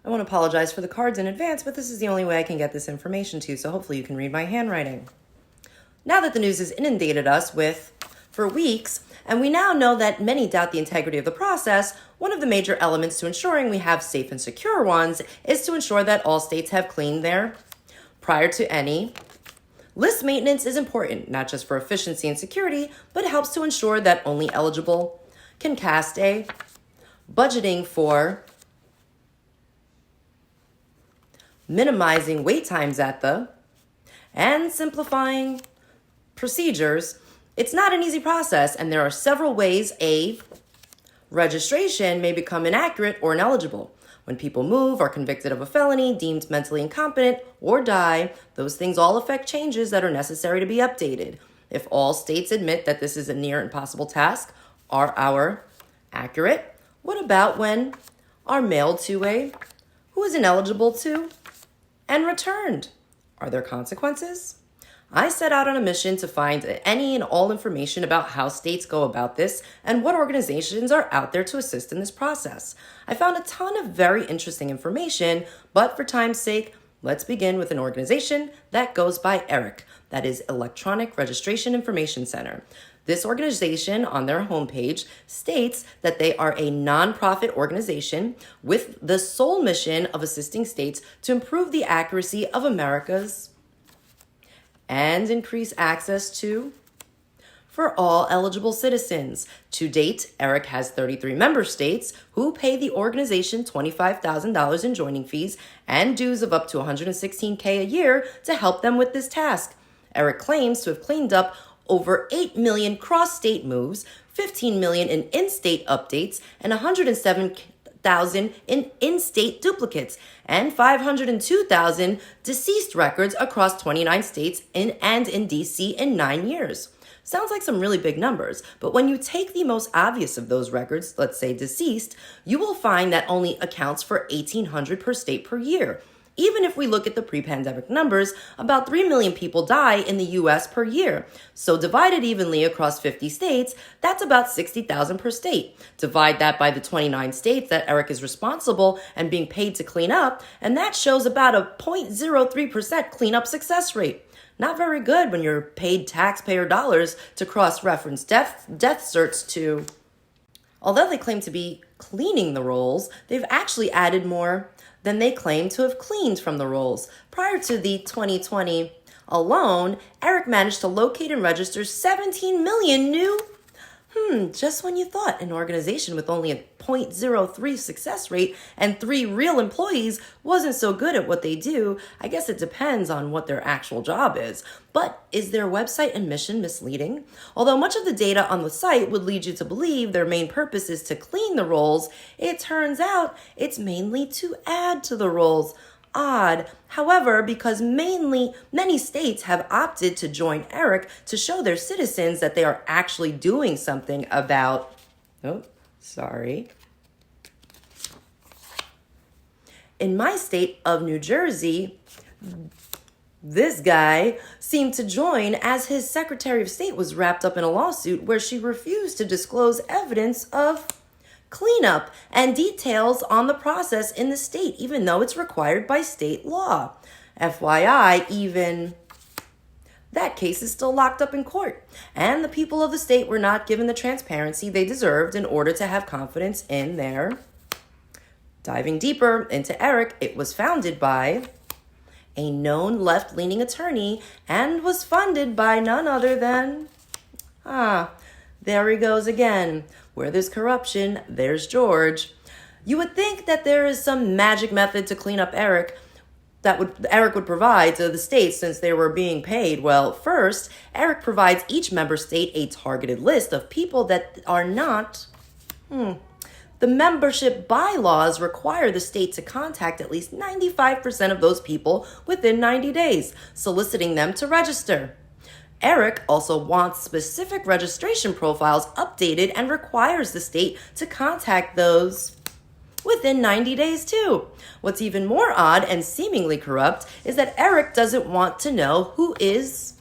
I want to apologize for the cards in advance, but this is the only way I can get this information to you, so hopefully you can read my handwriting. Now that the news has inundated us for weeks, and we now know that many doubt the integrity of the process, one of the major elements to ensuring we have safe and secure ones is to ensure that all states have cleaned their prior to any. List maintenance is important, not just for efficiency and security, but it helps to ensure that only eligible can cast a budgeting for minimizing wait times and simplifying procedures. It's not an easy process, and there are several ways a registration may become inaccurate or ineligible. When people move, are convicted of a felony, deemed mentally incompetent, or die, those things all affect changes that are necessary to be updated. If all states admit that this is a near impossible task, are our accurate? What about when are mailed to a who is ineligible to and returned? Are there consequences? I set out on a mission to find any and all information about how states go about this and what organizations are out there to assist in this process. I found a ton of very interesting information, but for time's sake, let's begin with an organization that goes by ERIC, that is Electronic Registration Information Center. This organization on their homepage states that they are a nonprofit organization with the sole mission of assisting states to improve the accuracy of America's and increase access to for all eligible citizens. To date, ERIC has 33 member states who pay the organization $25,000 in joining fees and dues of up to $116K a year to help them with this task. ERIC claims to have cleaned up over 8 million cross-state moves, 15 million in in-state updates, and 107,000 in in-state duplicates, and 502,000 deceased records across 29 states and in DC in 9 years. Sounds like some really big numbers, but when you take the most obvious of those records, let's say deceased, you will find that only accounts for 1,800 per state per year. Even if we look at the pre-pandemic numbers, about 3 million people die in the US per year. So divided evenly across 50 states, that's about 60,000 per state. Divide that by the 29 states that ERIC is responsible and being paid to clean up, and that shows about a 0.03% cleanup success rate. Not very good when you're paid taxpayer dollars to cross-reference death certs to. Although they claim to be cleaning the rolls, they've actually added more than they claim to have cleaned from the rolls. Prior to the 2020 alone, ERIC managed to locate and register 17 million new. Just when you thought an organization with only a 0.03 success rate and 3 real employees wasn't so good at what they do, I guess it depends on what their actual job is. But is their website and mission misleading? Although much of the data on the site would lead you to believe their main purpose is to clean the rolls, it turns out it's mainly to add to the rolls. Odd. However, because many states have opted to join ERIC to show their citizens that they are actually doing something about, In my state of New Jersey, this guy seemed to join as his Secretary of State was wrapped up in a lawsuit where she refused to disclose evidence of cleanup and details on the process in the state, even though it's required by state law. FYI, even that case is still locked up in court, and the people of the state were not given the transparency they deserved in order to have confidence in their. Diving deeper into ERIC, it was founded by a known left-leaning attorney and was funded by none other than, there he goes again. Where there's corruption, there's George. You would think that there is some magic method to clean up ERIC that ERIC would provide to the states since they were being paid. Well, first, ERIC provides each member state a targeted list of people that are not. The membership bylaws require the state to contact at least 95% of those people within 90 days, soliciting them to register. ERIC also wants specific registration profiles updated and requires the state to contact those within 90 days too. What's even more odd and seemingly corrupt is that ERIC doesn't want to know who is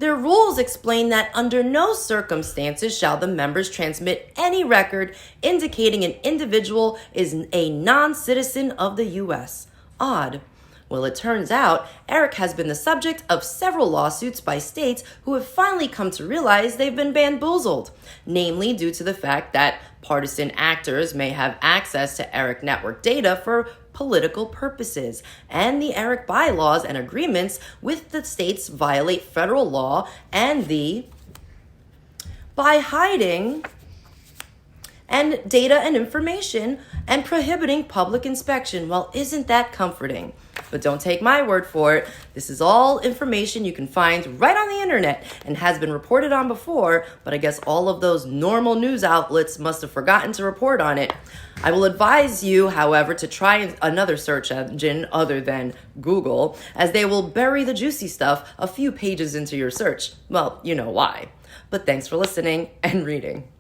Their rules explain that under no circumstances shall the members transmit any record indicating an individual is a non-citizen of the U.S. Odd. Well, it turns out Eric has been the subject of several lawsuits by states who have finally come to realize they've been bamboozled, namely due to the fact that partisan actors may have access to Eric network data for political purposes, and the Eric bylaws and agreements with the states violate federal law by hiding and data and information and prohibiting public inspection. Well, isn't that comforting? But don't take my word for it. This is all information you can find right on the internet and has been reported on before, but I guess all of those normal news outlets must have forgotten to report on it. I will advise you, however, to try another search engine other than Google, as they will bury the juicy stuff a few pages into your search. Well, you know why. But thanks for listening and reading.